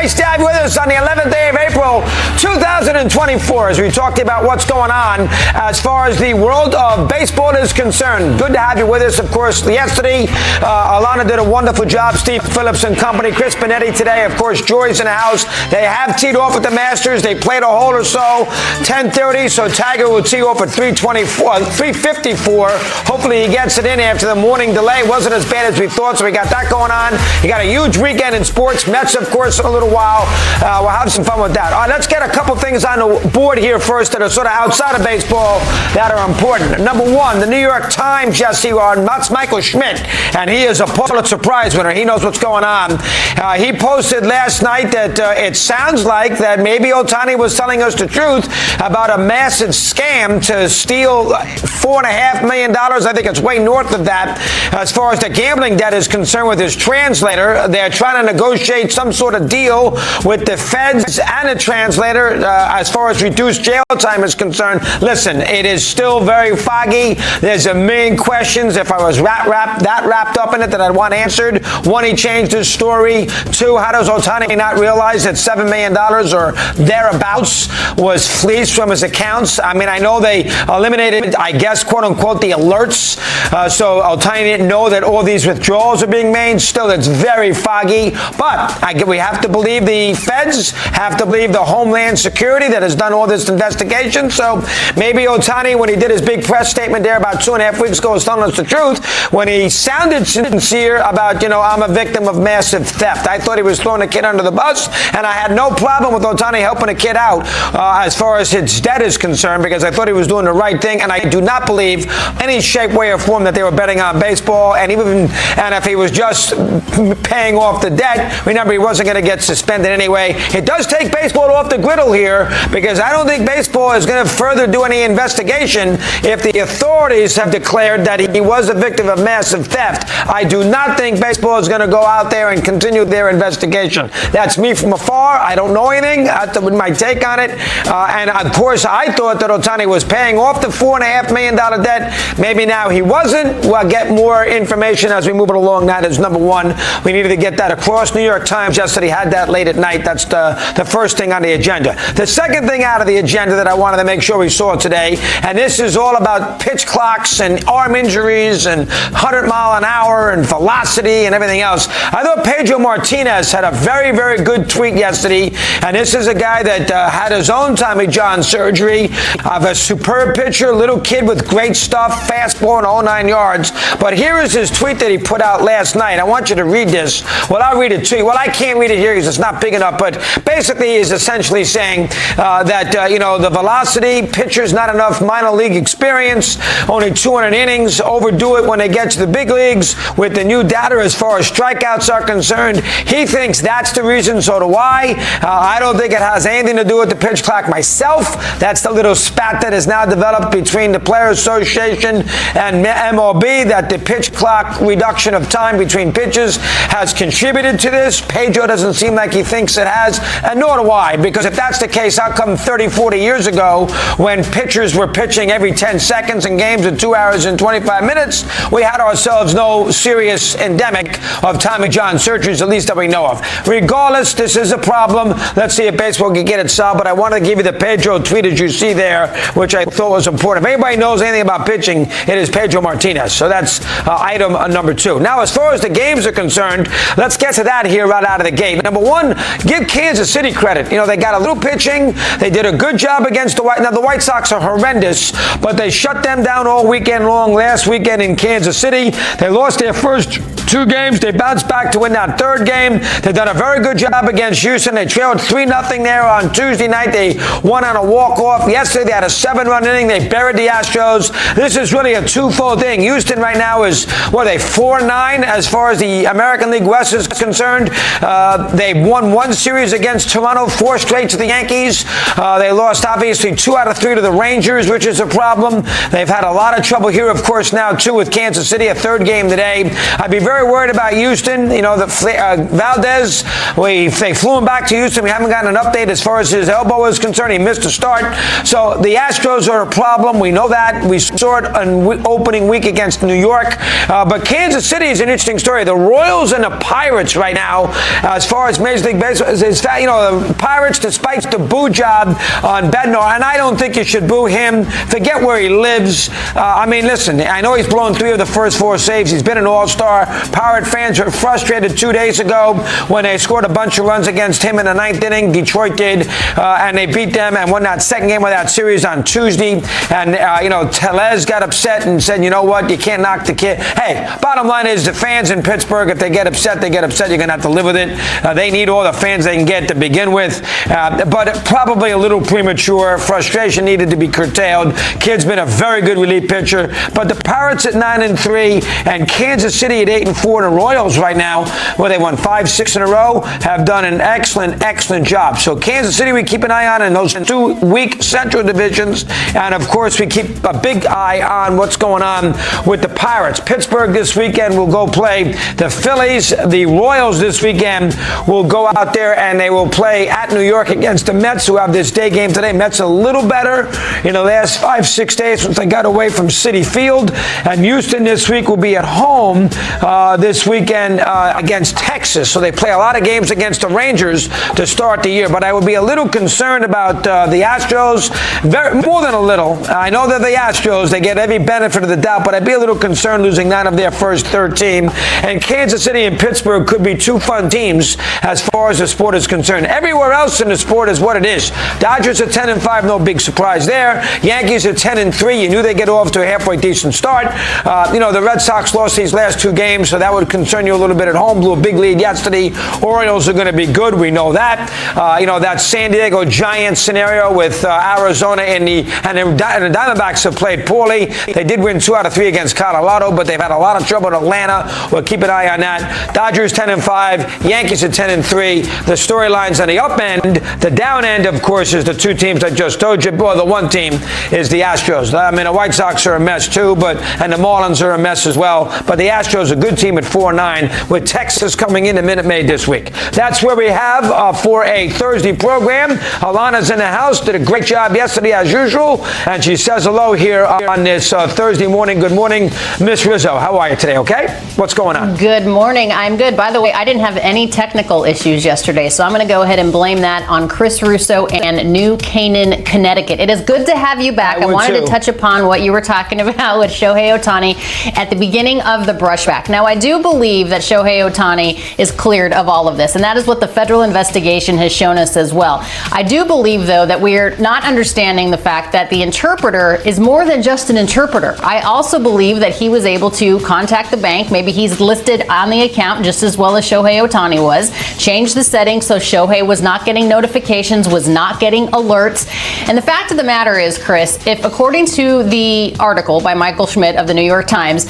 Nice to have you with us on the 11th day of April, 2024, as we talked about what's going on as far as the world of baseball is concerned. Good to have you with us. Of course, yesterday, Alana did a wonderful job. Steve Phillips and company. Chris Benetti today. Of course, Joy's in the house. They have teed off at the Masters. They played a hole or so, 10:30. So Tiger will tee off at 354. Hopefully he gets it in after the morning delay. Wasn't as bad as we thought, so we got that going on. You got a huge weekend in sports. Mets, of course, in a little while. We'll have some fun with that. All right, let's get a couple things on the board here first that are sort of outside of baseball that are important. Number one, the New York Times, Jesse, that's Michael Schmidt, and he is a Pulitzer Prize winner. He knows what's going on. He posted last night that it sounds like that maybe Ohtani was telling us the truth about a massive scam to steal $4.5 million. I think it's way north of that as far as the gambling debt is concerned with his translator. They're trying to negotiate some sort of deal with the feds and the translator as far as reduced jail time is concerned. Listen, it is still very foggy. There's a million questions. If I was that wrapped up in it that I'd want answered. One, he changed his story. Two, how does Ohtani not realize that $7 million or thereabouts was fleeced from his accounts? I mean, I know they eliminated, I guess, quote unquote, the alerts. So Ohtani didn't know that all these withdrawals are being made. Still, it's very foggy. But we have to believe the feds, have to believe the Homeland Security that has done all this investigation. So maybe Ohtani, when he did his big press statement there about 2.5 weeks ago, was telling us the truth when he sounded sincere about, I'm a victim of massive theft. I thought he was throwing a kid under the bus, and I had no problem with Ohtani helping a kid out as far as his debt is concerned, because I thought he was doing the right thing, and I do not believe any shape, way, or form that they were betting on baseball, and if he was just paying off the debt, remember, he wasn't going to get suspended anyway. It does take baseball off the griddle here, because I don't think baseball is going to further do any investigation if the authorities have declared that he was a victim of massive theft. I do not think baseball is going to go out there and continue their investigation. That's me from afar. I don't know anything. That's my take on it. And of course, I thought that Ohtani was paying off the $4.5 million debt. Maybe now he wasn't. We'll get more information as we move it along. That is number one. We needed to get that across. New York Times yesterday had that late at night. That's the first thing on the agenda. The second thing out of the agenda that I wanted to make sure we saw today, and this is all about pitch clocks and arm injuries and 100 mile an hour and velocity and everything else. I thought Pedro Martinez had a very, very good tweet yesterday, and this is a guy that had his own Tommy John surgery of a superb pitcher, little kid with great stuff, fastball and all 9 yards. But here is his tweet that he put out last night. I want you to read this. Well, I'll read it to you. Well, I can't read it here because it's not big enough, but basically he's essentially saying that, the velocity, pitcher's not enough minor league experience, only 200 innings, overdo it when they get to the big leagues with the new data as far as strikeouts are concerned. He thinks that's the reason, so do I. I don't think it has anything to do with the pitch clock myself. That's the little spat that has now developed between the Players Association and MLB, that the pitch clock reduction of time between pitches has contributed to this. Pedro doesn't seem like he thinks it has, and nor do I, because if that's the case, how come 30, 40 years ago, when pitchers were pitching every 10 seconds in games at 2 hours and 25 minutes, we had ourselves no serious endemic of Tommy John surgeries, at least that we know of. Regardless, this is a problem. Let's see if baseball can get it solved, but I wanted to give you the Pedro tweet as you see there, which I thought was important. If anybody knows anything about pitching, it is Pedro Martinez. So that's item number two. Now, as far as the games are concerned, let's get to that here right out of the gate. Number one, give Kansas City credit. They got a little pitching. They did a good job against the White. Now, the White Sox are horrendous, but they shut them down all weekend long last weekend in Kansas City. They lost their first 2 games. They bounced back to win that 3rd game. They've done a very good job against Houston. They trailed 3-0 there on Tuesday night. They won on a walk-off. Yesterday, they had a 7-run inning. They buried the Astros. This is really a twofold thing. Houston right now is, 4-9 as far as the American League West is concerned. They won 1 series against Toronto, 4 straight to the Yankees. They lost, obviously, 2 out of 3 to the Rangers, which is a problem. They've had a lot of trouble here, of course, now, too, with Kansas City, a 3rd game today. I'd be very very worried about Houston. You know, Valdez, they flew him back to Houston. We haven't gotten an update as far as his elbow is concerned. He missed a start. So the Astros are a problem. We know that. We saw it on opening week against New York. But Kansas City is an interesting story. The Royals and the Pirates right now, as far as Major League Baseball, the Pirates, despite the boo job on Bednar, and I don't think you should boo him. Forget where he lives. I mean, listen, I know he's blown 3 of the first 4 saves. He's been an all-star. Pirate fans were frustrated 2 days ago when they scored a bunch of runs against him in the 9th inning. Detroit did, and they beat them and won that second game of that series on Tuesday. And, Tellez got upset and said, you know what, you can't knock the kid. Hey, bottom line is the fans in Pittsburgh, if they get upset, they get upset. You're going to have to live with it. They need all the fans they can get to begin with. But probably a little premature. Frustration needed to be curtailed. Kid's been a very good relief pitcher. But the Pirates at 9-3 and Kansas City at 8-4, the Royals right now, where they won 5-6 in a row, have done an excellent job. So Kansas City we keep an eye on in those 2 weak Central divisions. And, of course, we keep a big eye on what's going on with the Pirates. Pittsburgh this weekend will go play the Phillies. The Royals this weekend will go out there and they will play at New York against the Mets, who have this day game today. Mets a little better in the last 5-6 days since they got away from Citi Field. And Houston this week will be at home this weekend against Texas. So they play a lot of games against the Rangers to start the year. But I would be a little concerned about the Astros, more than a little. I know that the Astros, they get every benefit of the doubt, but I'd be a little concerned losing 9 of their first 13. And Kansas City and Pittsburgh could be 2 fun teams as far as the sport is concerned. Everywhere else in the sport is what it is. Dodgers at 10-5, no big surprise there. Yankees at 10-3, you knew they'd get off to a halfway decent start. The Red Sox lost these last 2 games, so that would concern you a little bit at home. Blew a big lead yesterday. Orioles are going to be good, we know that. That San Diego Giants scenario with Arizona and the Diamondbacks have played poorly. They did win 2 out of 3 against Colorado, but they've had a lot of trouble in Atlanta. We'll keep an eye on that. Dodgers 10-5, Yankees at 10-3. The storylines on the up end. The down end, of course, is the 2 teams I just told you. Well, the 1 team is the Astros. I mean, the White Sox are a mess too, and the Marlins are a mess as well. But the Astros are a good team at 4-9, with Texas coming in Minute Maid this week. That's where we have for a Thursday program. Alana's in the house. Did a great job yesterday as usual, and she says hello here on this Thursday morning. Good morning, Miss Rizzo. How are you today? Okay? What's going on? Good morning. I'm good. By the way, I didn't have any technical issues yesterday, so I'm going to go ahead and blame that on Chris Russo and New Canaan, Connecticut. It is good to have you back. I wanted to touch upon what you were talking about with Shohei Ohtani at the beginning of the brushback. Now, I do believe that Shohei Ohtani is cleared of all of this, and that is what the federal investigation has shown us as well. I do believe, though, that we're not understanding the fact that the interpreter is more than just an interpreter. I also believe that he was able to contact the bank. Maybe he's listed on the account just as well as Shohei Ohtani was. Change the settings so Shohei was not getting notifications, was not getting alerts. And the fact of the matter is, Chris, if according to the article by Michael Schmidt of the New York Times,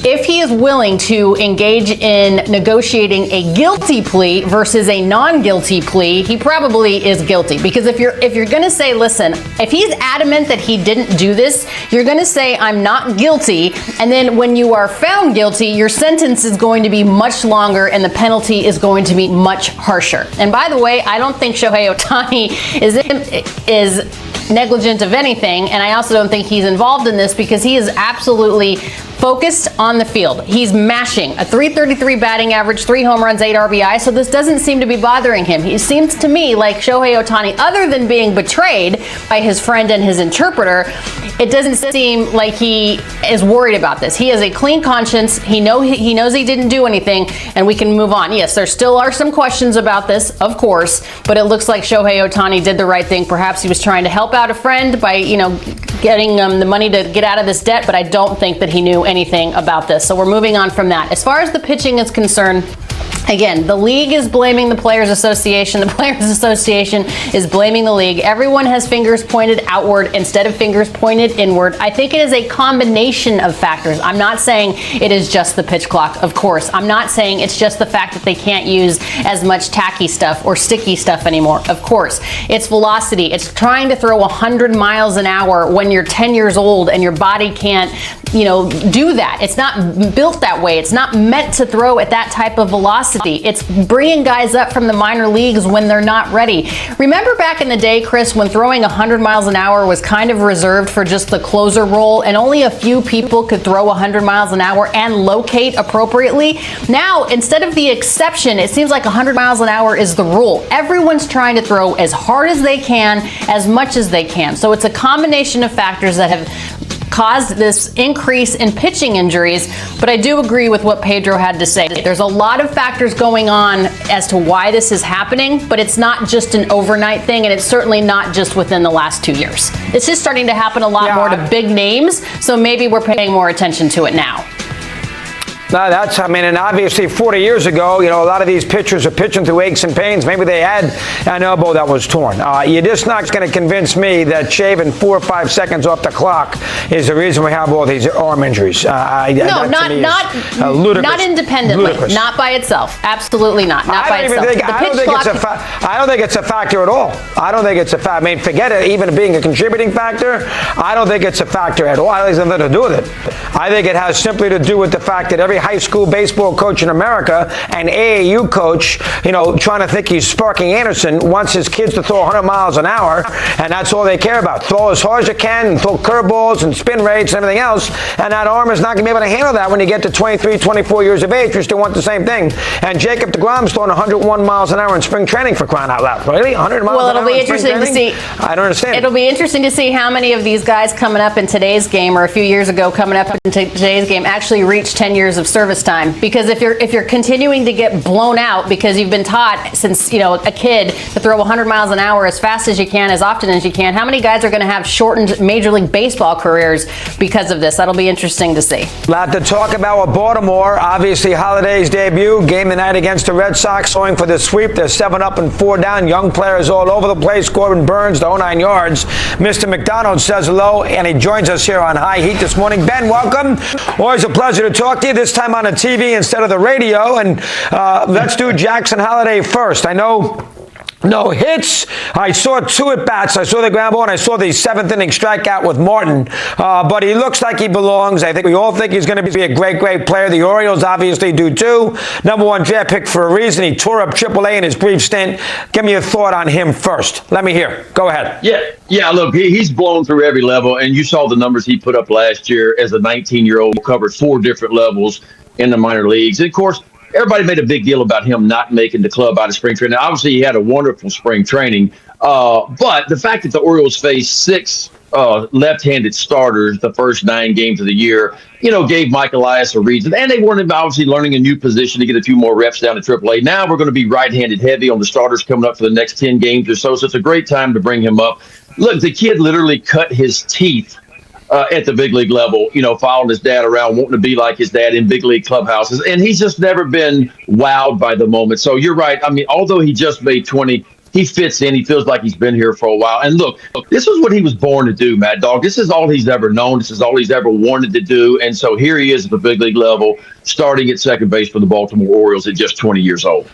if he is willing to engage in negotiating a guilty plea versus a non-guilty plea, he probably is guilty. Because if you're going to say, listen, if he's adamant that he didn't do this, you're going to say, I'm not guilty. And then when you are found guilty, your sentence is going to be much longer and the penalty is going to be much harsher. And by the way, I don't think Shohei Ohtani is negligent of anything. And I also don't think he's involved in this because he is absolutely focused on the field. He's mashing a .333 batting average, 3 home runs, 8 RBI, so this doesn't seem to be bothering him. It seems to me like Shohei Ohtani, other than being betrayed by his friend and his interpreter, it doesn't seem like he is worried about this. He has a clean conscience. He knows he didn't do anything, and we can move on. Yes, there still are some questions about this, of course, but it looks like Shohei Ohtani did the right thing. Perhaps he was trying to help out a friend by, getting the money to get out of this debt, but I don't think that he knew anything about this. So we're moving on from that. As far as the pitching is concerned, again, the league is blaming the Players Association. The Players Association is blaming the league. Everyone has fingers pointed outward instead of fingers pointed inward. I think it is a combination of factors. I'm not saying it is just the pitch clock, of course. I'm not saying it's just the fact that they can't use as much tacky stuff or sticky stuff anymore, of course. It's velocity. It's trying to throw 100 miles an hour when you're 10 years old and your body can't, do that. It's not built that way. It's not meant to throw at that type of velocity. It's bringing guys up from the minor leagues when they're not ready. Remember back in the day, Chris, when throwing 100 miles an hour was kind of reserved for just the closer role and only a few people could throw 100 miles an hour and locate appropriately? Now, instead of the exception, it seems like 100 miles an hour is the rule. Everyone's trying to throw as hard as they can, as much as they can. So it's a combination of factors that have caused this increase in pitching injuries, but I do agree with what Pedro had to say. There's a lot of factors going on as to why this is happening, but it's not just an overnight thing, and it's certainly not just within the last 2 years. It's just starting to happen a lot more to big names, so maybe we're paying more attention to it now. No, and obviously 40 years ago, a lot of these pitchers are pitching through aches and pains. Maybe they had an elbow that was torn. You're just not going to convince me that shaving 4 or 5 seconds off the clock is the reason we have all these arm injuries. Not independently, ludicrous. Not by itself. Absolutely not. Not by itself. I don't think it's a factor at all. I don't think it's a factor. I mean, forget it even being a contributing factor. I don't think it's a factor at all. I think it has nothing to do with it. I think it has simply to do with the fact that every high school baseball coach in America and AAU coach, trying to think he's Sparky Anderson, wants his kids to throw 100 miles an hour, and that's all they care about. Throw as hard as you can, and throw curveballs and spin rates and everything else, and that arm is not going to be able to handle that when you get to 23, 24 years of age. You still want the same thing. And Jacob deGrom's throwing 101 miles an hour in spring training, for crying out loud. Really? 100 miles an hour? Well, it'll be interesting to see. I don't understand. It'll be interesting to see how many of these guys coming up in today's game, or a few years ago coming up in today's game, actually reach 10 years of service time. Because if you're continuing to get blown out because you've been taught since a kid to throw 100 miles an hour as fast as you can, as often as you can, how many guys are going to have shortened Major League Baseball careers because of this? That'll be interesting to see. A lot to talk about with Baltimore. Obviously, Holiday's debut, game tonight against the Red Sox, going for the sweep. They're 7 up and 4 down. Young players all over the place. Corbin Burns, the 09 yards. Mr. McDonald says hello, and he joins us here on High Heat this morning. Ben, welcome. Always a pleasure to talk to you, this time on the TV instead of the radio. And let's do Jackson Holliday first. I know no hits. I saw 2 at-bats. I saw the ground ball, and I saw the 7th inning strikeout with Martin. But he looks like he belongs. I think we all think he's going to be a great, great player. The Orioles obviously do too. #1 draft pick for a reason. He tore up AAA in his brief stint. Give me a thought on him first. Let me hear. Go ahead. Yeah. Look, he's blown through every level, and you saw the numbers he put up last year as a 19-year-old. Covered 4 different levels in the minor leagues. And of course, everybody made a big deal about him not making the club out of spring training. Obviously, he had a wonderful spring training. But the fact that the Orioles faced 6 left-handed starters the first 9 games of the year, gave Mike Elias a reason. And they wanted obviously learning a new position to get a few more reps down to AAA. Now we're going to be right-handed heavy on the starters coming up for the next 10 games or so. So it's a great time to bring him up. Look, the kid literally cut his teeth at the big league level, following his dad around, wanting to be like his dad in big league clubhouses. And he's just never been wowed by the moment. So you're right. I mean, although he just made 20, he fits in. He feels like he's been here for a while. And look, this is what he was born to do, Mad Dog. This is all he's ever known. This is all he's ever wanted to do. And so here he is at the big league level, starting at second base for the Baltimore Orioles at just 20 years old.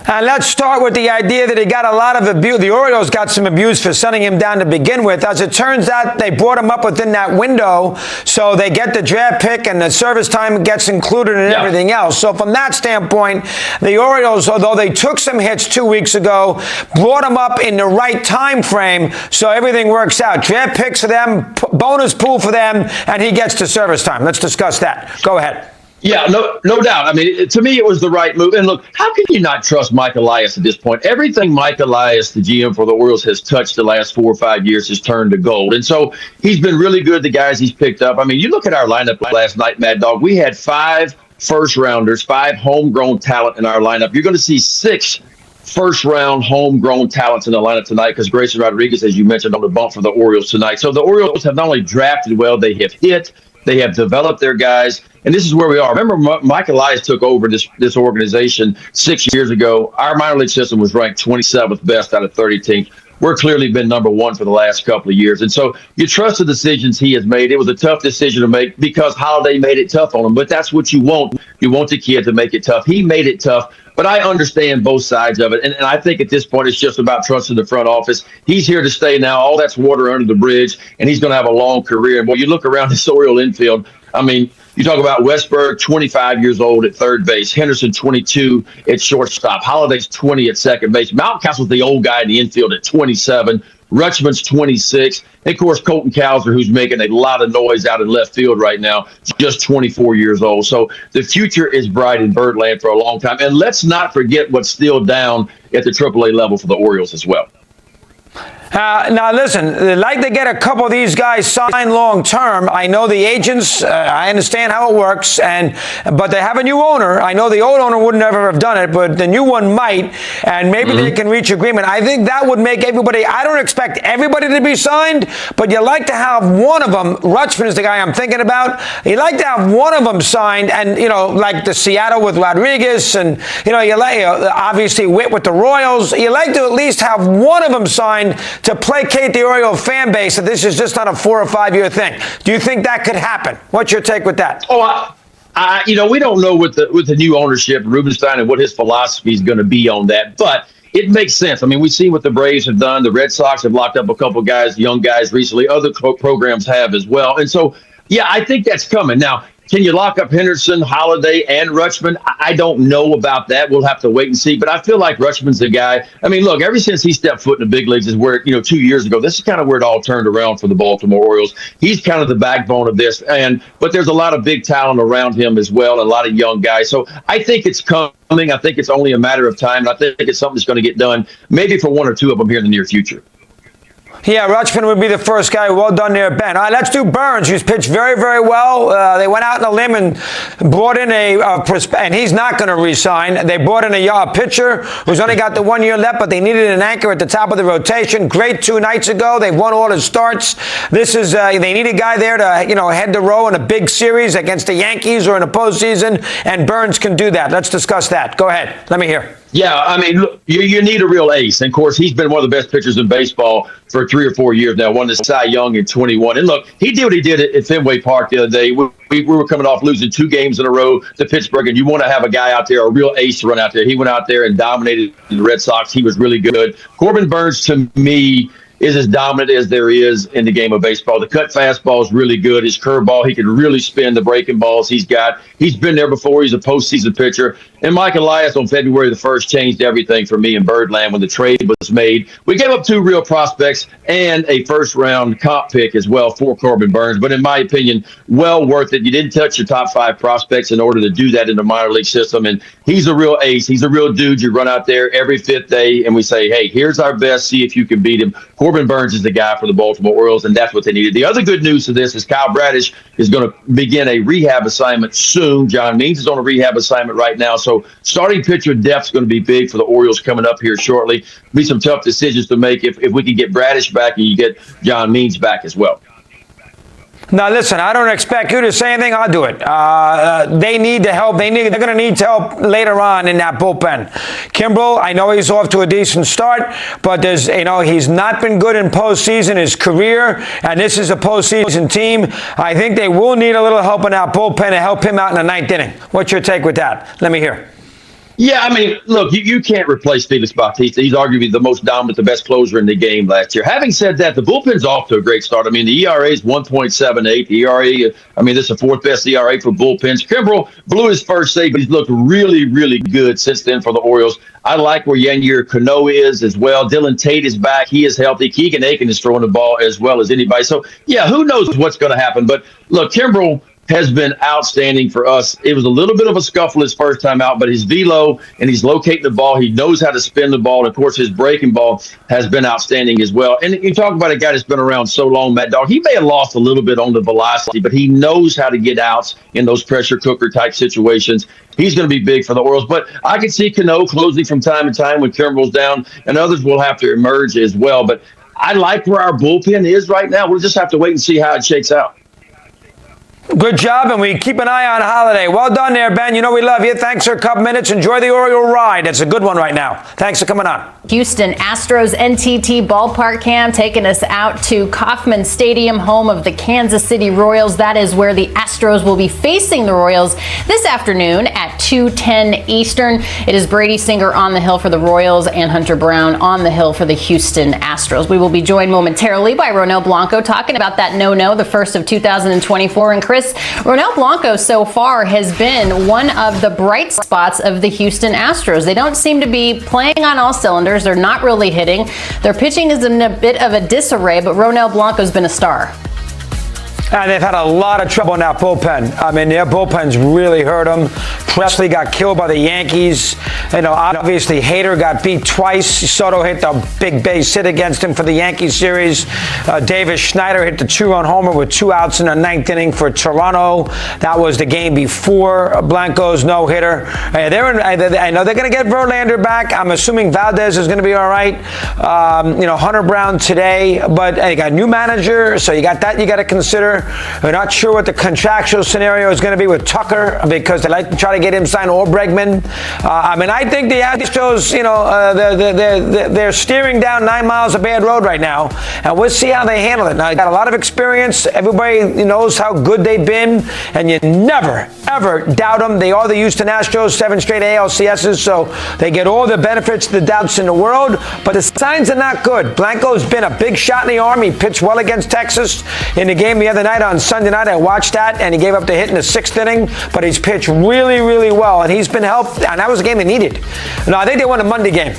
And let's start with the idea that he got a lot of abuse. The Orioles got some abuse for sending him down to begin with. As it turns out, they brought him up within that window, so they get the draft pick and the service time gets included in everything else. So from that standpoint, the Orioles, although they took some hits 2 weeks ago, brought him up in the right time frame, so everything works out. Draft picks for them, bonus pool for them, and he gets to service time. Let's discuss that. Go ahead. Yeah, no doubt. I mean, to me, it was the right move. And look, how can you not trust Mike Elias at this point? Everything Mike Elias, the GM for the Orioles, has touched the last 4 or 5 years has turned to gold. And so he's been really good, the guys he's picked up. I mean, you look at our lineup last night, Mad Dog, we had 5 first-rounders, 5 homegrown talent in our lineup. You're going to see 6 first-round homegrown talents in the lineup tonight because Grayson Rodriguez, as you mentioned, on the bump for the Orioles tonight. So the Orioles have not only drafted well, they have hit, they have developed their guys. And this is where we are. Remember, Mike Elias took over this organization 6 years ago. Our minor league system was ranked 27th best out of 30 teams. we're clearly been number one for the last couple of years. And so you trust the decisions he has made. It was a tough decision to make because Holiday made it tough on him. But that's what you want. You want the kid to make it tough. He made it tough. But I understand both sides of it. And I think at this point, it's just about trusting the front office. He's here to stay now. All that's water under the bridge, and he's going to have a long career. And when you look around this Oriole infield, I mean, you talk about Westberg, 25 years old at third base. Henderson, 22 at shortstop. Holiday's 20 at second base. Mountcastle's the old guy in the infield at 27. Rutschman's 26. And, of course, Colton Cowser, who's making a lot of noise out in left field right now, just 24 years old. So the future is bright in Birdland for a long time. And let's not forget what's still down at the AAA level for the Orioles as well. Now, listen, they'd like to get a couple of these guys signed long term. I know the agents, I understand how it works, but they have a new owner. I know the old owner would never have done it, but the new one might, and maybe they can reach agreement. I think that would make everybody, I don't expect everybody to be signed, but you like to have one of them. Rutschman is the guy I'm thinking about. You like to have one of them signed, and, like the Seattle with Rodriguez, and, obviously Witt with the Royals. You like to at least have one of them signed to placate the Oriole fan base that this is just not a 4 or 5 year thing. Do you think that could happen? What's your take with that? Oh, we don't know with the new ownership, Rubenstein, and what his philosophy is going to be on that, but it makes sense. I mean, we've seen what the Braves have done. The Red Sox have locked up a couple guys, young guys recently. Other programs have as well. And so, yeah, I think that's coming. Now, can you lock up Henderson, Holiday, and Rutschman? I don't know about that. We'll have to wait and see. But I feel like Rutschman's the guy. I mean, look, ever since he stepped foot in the big leagues is where, 2 years ago, this is kind of where it all turned around for the Baltimore Orioles. He's kind of the backbone of this. But there's a lot of big talent around him as well, a lot of young guys. So I think it's coming. I think it's only a matter of time. And I think it's something that's going to get done, maybe for one or two of them here in the near future. Yeah, Rutschman would be the first guy. Well done there, Ben. All right, let's do Burns, who's pitched very, very well. They went out on a limb and brought in and he's not going to re-sign. They brought in a pitcher who's only got the 1 year left, but they needed an anchor at the top of the rotation. Great 2 nights ago. They've won all his starts. This is they need a guy there to head the row in a big series against the Yankees or in a postseason, and Burns can do that. Let's discuss that. Go ahead. Let me hear. Yeah, I mean, look, you need a real ace. And, of course, he's been one of the best pitchers in baseball for 3 or 4 years now, won the Cy Young in 21. And, look, he did what he did at Fenway Park the other day. We were coming off losing 2 games in a row to Pittsburgh, and you want to have a guy out there, a real ace to run out there. He went out there and dominated the Red Sox. He was really good. Corbin Burns, to me, is as dominant as there is in the game of baseball. The cut fastball is really good. His curveball, he can really spin the breaking balls he's got. He's been there before. He's a postseason pitcher. And Mike Elias on February the 1st changed everything for me in Birdland when the trade was made. We gave up 2 real prospects and a first-round comp pick as well for Corbin Burns. But in my opinion, well worth it. You didn't touch your top 5 prospects in order to do that in the minor league system. And he's a real ace. He's a real dude. You run out there every 5th day and we say, hey, here's our best. See if you can beat him. Corbin Burns is the guy for the Baltimore Orioles, and that's what they needed. The other good news to this is Kyle Bradish is going to begin a rehab assignment soon. John Means is on a rehab assignment right now. So starting pitcher depth is going to be big for the Orioles coming up here shortly. Be some tough decisions to make if we can get Bradish back and you get John Means back as well. Now, listen, I don't expect you to say anything. I'll do it. They need the help. They're going to need help later on in that bullpen. Kimbrel, I know he's off to a decent start, but he's not been good in postseason his career, and this is a postseason team. I think they will need a little help in that bullpen to help him out in the 9th inning. What's your take with that? Let me hear. Yeah, I mean, look, you can't replace Felix Bautista. He's arguably the most dominant, the best closer in the game last year. Having said that, the bullpen's off to a great start. I mean, the ERA is 1.78. The ERA, this is the 4th best ERA for bullpens. Kimbrel blew his first save, but he's looked really, really good since then for the Orioles. I like where Yennier Cano is as well. Dylan Tate is back. He is healthy. Keegan Aiken is throwing the ball as well as anybody. So, yeah, who knows what's going to happen. But, look, Kimbrel has been outstanding for us. It was a little bit of a scuffle his first time out, but his velo and he's locating the ball. He knows how to spin the ball. And, of course, his breaking ball has been outstanding as well. And you talk about a guy that's been around so long, Matt Dog. He may have lost a little bit on the velocity, but he knows how to get outs in those pressure cooker type situations. He's going to be big for the Orioles. But I can see Cano closing from time to time when Kimbrel's down, and others will have to emerge as well. But I like where our bullpen is right now. We'll just have to wait and see how it shakes out. Good job, and we keep an eye on Holiday. Well done there, Ben. You know we love you. Thanks for a couple minutes. Enjoy the Oriole ride. It's a good one right now. Thanks for coming on. Houston Astros NTT Ballpark Cam taking us out to Kauffman Stadium, home of the Kansas City Royals. That is where the Astros will be facing the Royals this afternoon at 2:10 Eastern. It is Brady Singer on the hill for the Royals and Hunter Brown on the hill for the Houston Astros. We will be joined momentarily by Ronel Blanco talking about that no-no, the first of 2024. And Chris, Ronel Blanco so far has been one of the bright spots of the Houston Astros. They don't seem to be playing on all cylinders. They're not really hitting. Their pitching is in a bit of a disarray, but Ronel Blanco's been a star. And they've had a lot of trouble in that bullpen. I mean, their bullpen's really hurt them. Presley got killed by the Yankees. You know, obviously, Hader got beat twice. Soto hit the big base hit against him for the Yankees series. Davis Schneider hit the 2-run homer with 2 outs in the 9th inning for Toronto. That was the game before Blanco's no-hitter. I know they're going to get Verlander back. I'm assuming Valdez is going to be all right. Hunter Brown today. But you got a new manager, so you got that you got to consider. We're not sure what the contractual scenario is going to be with Tucker because they like to try to get him signed, or Bregman. I think the Astros, they're steering down 9 miles of bad road right now, and we'll see how they handle it. Now, they got a lot of experience. Everybody knows how good they've been, and you never, ever doubt them. They are the Houston Astros, 7 straight ALCSs, so they get all the benefits, the doubts in the world, but the signs are not good. Blanco's been a big shot in the arm. He pitched well against Texas in the game the other night on Sunday night. I watched that, and he gave up the hit in the 6th inning, but he's pitched really, really well, and he's been helped, and that was a game they needed. No, I think they won the Monday game.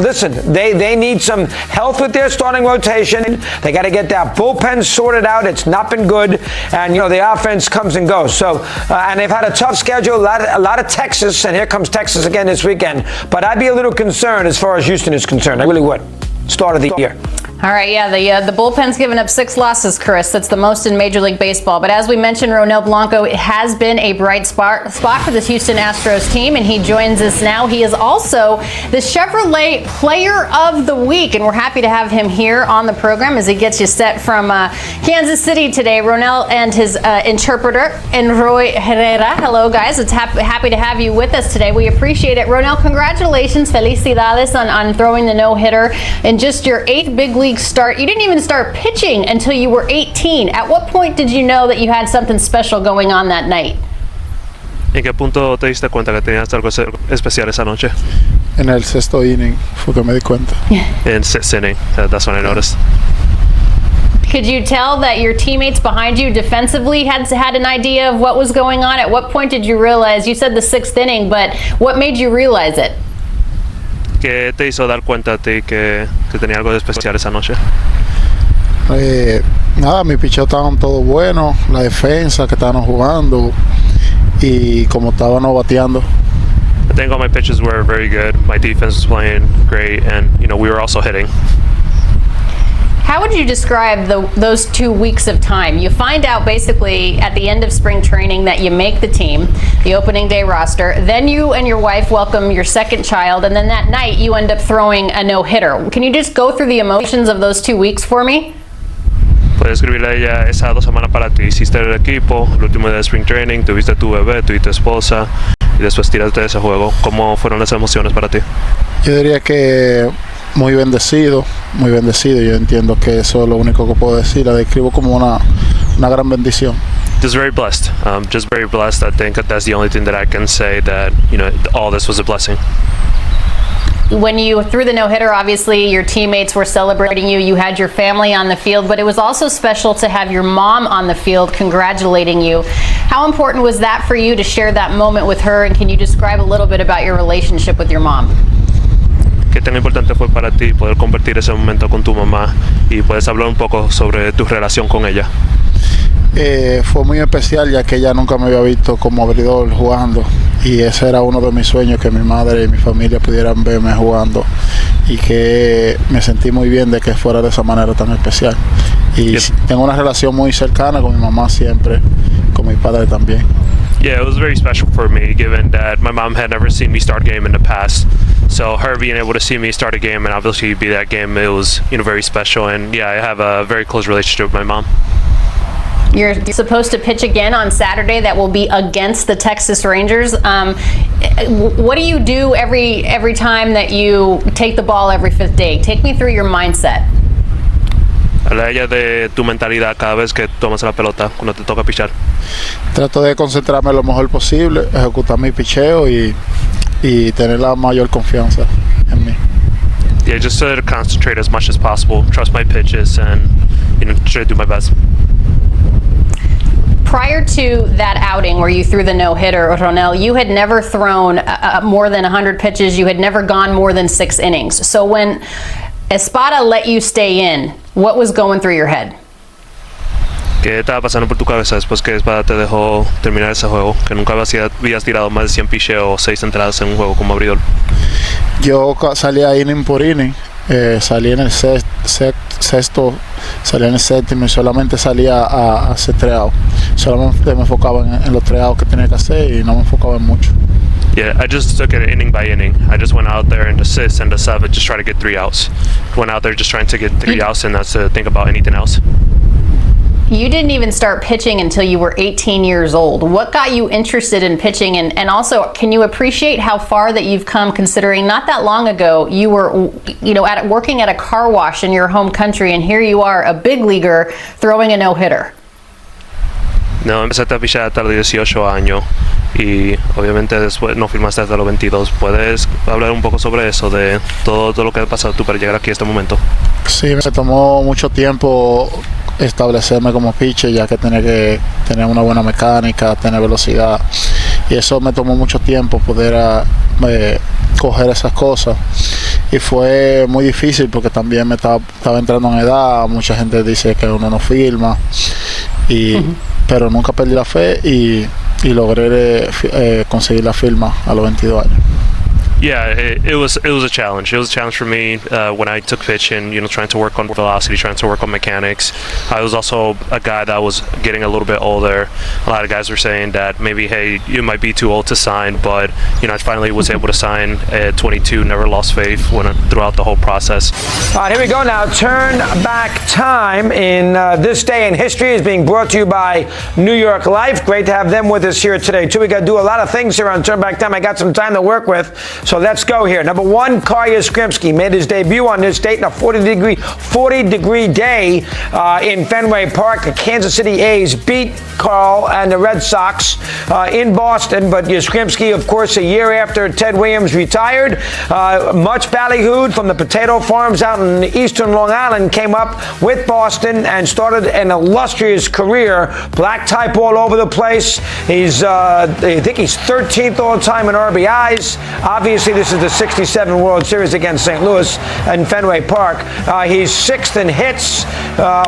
Listen, they need some health with their starting rotation. They got to get that bullpen sorted out. It's not been good, and the offense comes and goes. So, and they've had a tough schedule, a lot of Texas, and here comes Texas again this weekend. But I'd be a little concerned as far as Houston is concerned. I really would. Start of the year. All right, yeah, the bullpen's given up 6 losses, Chris. That's the most in Major League Baseball. But as we mentioned, Ronel Blanco has been a bright spot for this Houston Astros team, and he joins us now. He is also the Chevrolet Player of the Week, and we're happy to have him here on the program as he gets you set from Kansas City today. Ronel and his interpreter, Enroy Herrera. Hello, guys. It's happy to have you with us today. We appreciate it. Ronel, congratulations. Felicidades on throwing the no-hitter in just your 8th big league start. You didn't even start pitching until you were 18. At what point did you know that you had something special going on that night? ¿En qué punto te diste cuenta que tenías algo especial esa noche? En el 6th inning fue que me di cuenta. In 6th inning, that's when I noticed. Could you tell that your teammates behind you defensively had an idea of what was going on? At what point did you realize? You said the 6th inning, but what made you realize it? ¿Qué te hizo dar cuenta a ti que tenía algo de especial esa noche? Nada, mis picheos estaban todos buenos, la defensa que estaban jugando y como estaban bateando. I think all my pitches were very good. My defense was playing great, and we were also hitting. How would you describe those 2 weeks of time? You find out basically at the end of spring training that you make the team, the opening day roster. Then you and your wife welcome your 2nd child, and then that night you end up throwing a no-hitter. Can you just go through the emotions of those 2 weeks for me? Puedes escribirle a ella esas 2 semanas para ti. Hiciste el equipo, el último día de spring training, tuviste tu bebé, tuviste esposa, y después tiraste de ese juego. ¿Cómo fueron las emociones para ti? Yo diría que muy bendecido. Yo entiendo que eso es lo único que puedo decir. La describo como una gran bendición. Just very blessed. Just very blessed. I think that's the only thing that I can say, that all this was a blessing. When you threw the no-hitter, obviously your teammates were celebrating you. You had your family on the field, but it was also special to have your mom on the field congratulating you. How important was that for you to share that moment with her? And can you describe a little bit about your relationship with your mom? ¿Qué tan importante fue para ti poder compartir ese momento con tu mamá y puedes hablar un poco sobre tu relación con ella? Fue muy especial, ya que ella nunca me había visto como abridor jugando, y ese era uno de mis sueños, que mi madre y mi familia pudieran verme jugando, y que me sentí muy bien de que fuera de esa manera tan especial. Y tengo una relación muy cercana con mi mamá siempre, con mi padre también. Yeah, it was very special for me, given that my mom had never seen me start a game in the past. So her being able to see me start a game and obviously be that game, it was very special. And yeah, I have a very close relationship with my mom. You're supposed to pitch again on Saturday. That will be against the Texas Rangers. What do you do every time that you take the ball every fifth day? Take me through your mindset. Habla ella de tu mentalidad cada vez que tomas la pelota cuando te toca pichar. Trato de concentrarme lo mejor posible, ejecutar mi picheo y tener la mayor confianza en mí. Yeah, just to concentrate as much as possible, trust my pitches, and try to do my best. Prior to that outing where you threw the no-hitter, Ronel, you had never thrown more than 100 pitches. You had never gone more than 6 innings. So when Espada let you stay in, what was going through your head? ¿Qué estaba pasando por tu cabeza después que Espada te dejó terminar ese juego? Que nunca habías tirado más de 100 picheos o 6 entradas en un juego como abridor. Yo salía inning por inning. Salí en el sexto, salí en el séptimo y solamente salía a hacer treados. Solamente me enfocaba en los treados que tenía que hacer y no me enfocaba en mucho. Yeah, I just took it inning by inning. I just went out there and to 6 and to 7, just try to get 3 outs. Went out there just trying to get 3 outs and not to think about anything else. You didn't even start pitching until you were 18 years old. What got you interested in pitching? And also, can you appreciate how far that you've come, considering not that long ago you were, working at a car wash in your home country, and here you are, a big leaguer, throwing a no-hitter? No, empezaste a pichar hasta los 18 años y obviamente después no firmaste hasta los 22. ¿Puedes hablar un poco sobre eso, de todo lo que ha pasado tú para llegar aquí a este momento? Sí, me tomó mucho tiempo establecerme como pitcher, ya que tenía que tener una buena mecánica, tener velocidad, y eso me tomó mucho tiempo poder coger esas cosas, y fue muy difícil porque también me estaba entrando en edad. Mucha gente dice que uno no firma, pero nunca perdí la fe y logré conseguir la firma a los 22 años. Yeah, it was a challenge. It was a challenge for me when I took pitching, trying to work on velocity, trying to work on mechanics. I was also a guy that was getting a little bit older. A lot of guys were saying that maybe, hey, you might be too old to sign, but I finally was able to sign at 22, never lost faith throughout the whole process. All right, here we go now. Turn Back Time in this day in history is being brought to you by New York Life. Great to have them with us here today, too. We got to do a lot of things here on Turn Back Time. I got some time to work with. So let's go here. Number 1, Carl Yastrzemski made his debut on this date in a 40-degree day in Fenway Park. The Kansas City A's beat Carl and the Red Sox in Boston, but Yastrzemski, of course, a year after Ted Williams retired, much ballyhooed from the potato farms out in eastern Long Island, came up with Boston and started an illustrious career. Black type all over the place. I think he's 13th all-time in RBIs. Obviously, this is the 67 World Series against St. Louis in Fenway Park. He's 6th in hits,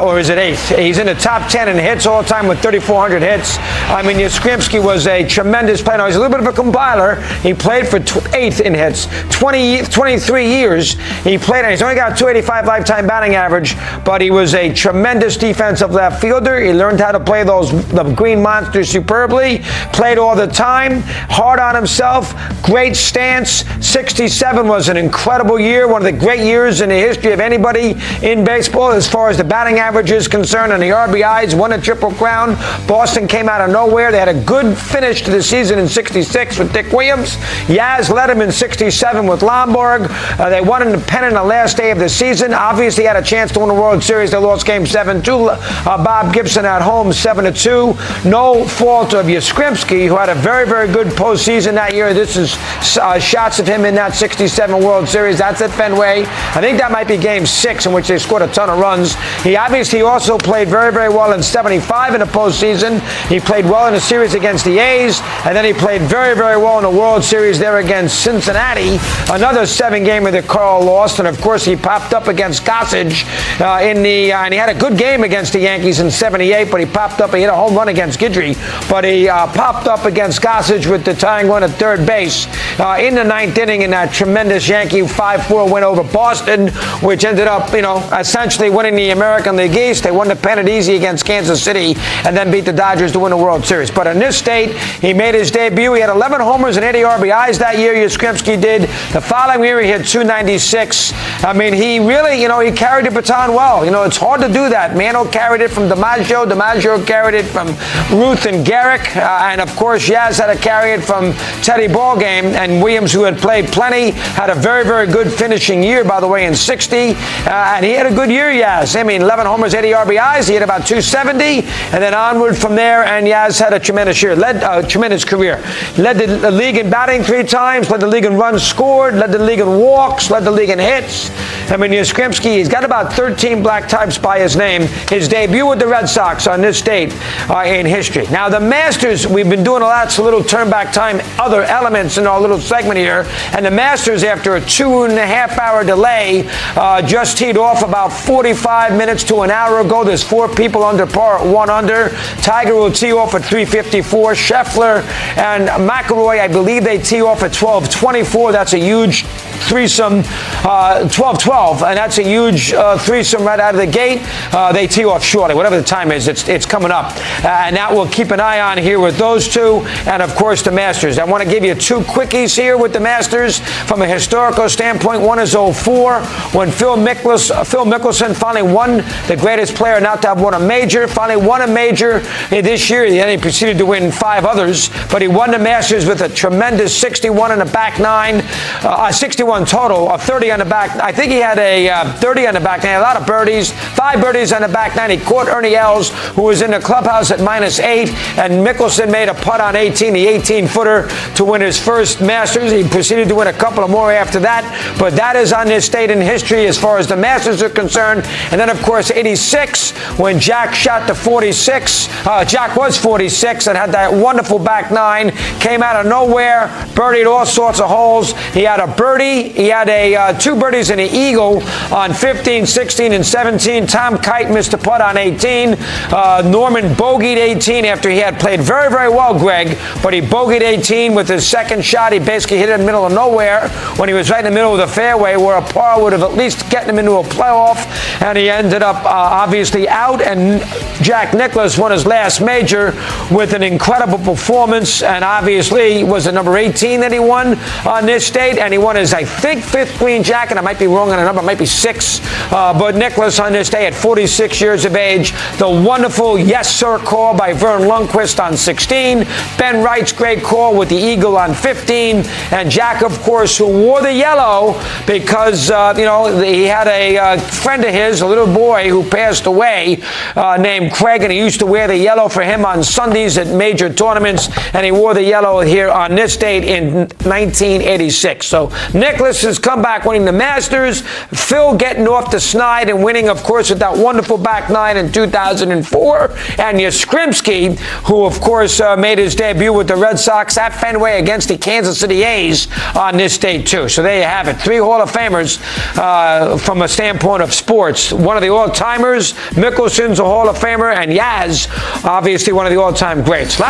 or is it 8th? He's in the top 10 in hits all time with 3,400 hits. I mean, Yastrzemski was a tremendous player. Now, he's a little bit of a compiler. He played for 8th in hits. 23 years he played, and he's only got 285 lifetime batting average, but he was a tremendous defensive left fielder. He learned how to play the green monsters superbly, played all the time, hard on himself, great stance. 67 was an incredible year, one of the great years in the history of anybody in baseball as far as the batting average is concerned, and the RBIs, won a Triple Crown. Boston came out of nowhere. They had a good finish to the season in 66 with Dick Williams. Yaz led him in 67 with Lombard. They won in the pennant the last day of the season. Obviously had a chance to win the World Series. They lost Game 7 to Bob Gibson at home, 7-2. No fault of Yastrzemski, who had a very, very good postseason that year. This is shots of him in that 67 World Series. That's at Fenway. I think that might be Game 6, in which they scored a ton of runs. He obviously also played very, very well in 75 in the postseason. He played well in the series against the A's, and then he played very, very well in the World Series there against Cincinnati. Another 7-gamer that Carl lost, and of course he popped up against Gossage and he had a good game against the Yankees in 78, but he popped up, he hit a home run against Guidry, but he popped up against Gossage with the tying run at third base in the ninth inning in that tremendous Yankee 5-4 win over Boston, which ended up, essentially winning the American League East. They won the pennant easy against Kansas City and then beat the Dodgers to win the World Series. But in this state, he made his debut. He had 11 homers and 80 RBIs that year. Yastrzemski did. The following year, he hit 296. I mean, he really, he carried the baton well. It's hard to do that. Mano carried it from DiMaggio. DiMaggio carried it from Ruth and Garrick. And, of course, Yaz had to carry it from Teddy Ballgame. And Williams, who had played plenty, had a very, very good finishing year, by the way, in 60. And he had a good year, Yaz. I mean, 11 homers, 80 RBIs. He hit about 270. And then onward from there, and Yaz had a tremendous year. Tremendous career. Led the league in batting 3 times, led the league in runs scored, led the league in walks, led the league in hits. I mean, Yastrzemski, he's got about 13 black types by his name. His debut with the Red Sox on this date in history. Now, the Masters, we've been doing lots of little turn back time, other elements in our little segment here. And the Masters, after a 2.5-hour delay, just teed off about 45 minutes to an hour ago. There's 4 people under par at 1 under. Tiger will tee off at 3:54. Scheffler and McIlroy, I believe they tee off at 12:24. That's a huge threesome, 12-12, and that's a huge threesome right out of the gate. They tee off shortly. Whatever the time is, it's coming up. And that we'll keep an eye on here with those two, and of course the Masters. I want to give you 2 quickies here with the Masters from a historical standpoint. One is 04, when Phil Mickelson finally won, the greatest player not to have won a major, finally won a major this year. Then he proceeded to win 5 others, but he won the Masters with a tremendous 61 in the back 9, 61 total, a 30 on the back. I think he had a 30 on the back 9, a lot of birdies, 5 birdies on the back 9. He caught Ernie Els, who was in the clubhouse at -8, and Mickelson made a putt on 18, the 18-footer, to win his first Masters. He proceeded to win a couple of more after that, but that is on this date in history as far as the Masters are concerned. And then, of course, 86, when Jack shot to 46. Jack was 46 and had that wonderful back 9, came out of nowhere, birdied all sorts of holes. He had a birdie. He had 2 birdies and an eagle on 15, 16, and 17. Tom Kite missed a putt on 18. Norman bogeyed 18 after he had played very, very well, Greg, but he bogeyed 18 with his second shot. He basically hit it in the middle of nowhere when he was right in the middle of the fairway, where a par would have at least gotten him into a playoff, and he ended up obviously out. And Jack Nicklaus won his last major with an incredible performance, and obviously was the number 18 that he won on this date, and he won his, I think, 5th green jacket. I might be wrong on the number, it might be 6. But Nicklaus on this day at 46 years of age. The wonderful yes sir call by Vern Lundquist on 16. Ben Wright's great call with the eagle on 15. And Jack, of course, who wore the yellow because, he had a friend of his, a little boy who passed away named Craig, and he used to wear the yellow for him on Sundays at major tournaments, and he wore the yellow here on this date in 1986. So Nicklaus has come back winning the Masters. Phil getting off the snide and winning, of course, with that wonderful back 9 in 2004. And Yastrzemski, who, of course, made his debut with the Red Sox at Fenway against the Kansas City A's on this date, too. So there you have it. 3 Hall of Famers from a standpoint of sports. One of the all-timers, Mickelson's a Hall of Famer, and Yaz, obviously one of the all-time greats.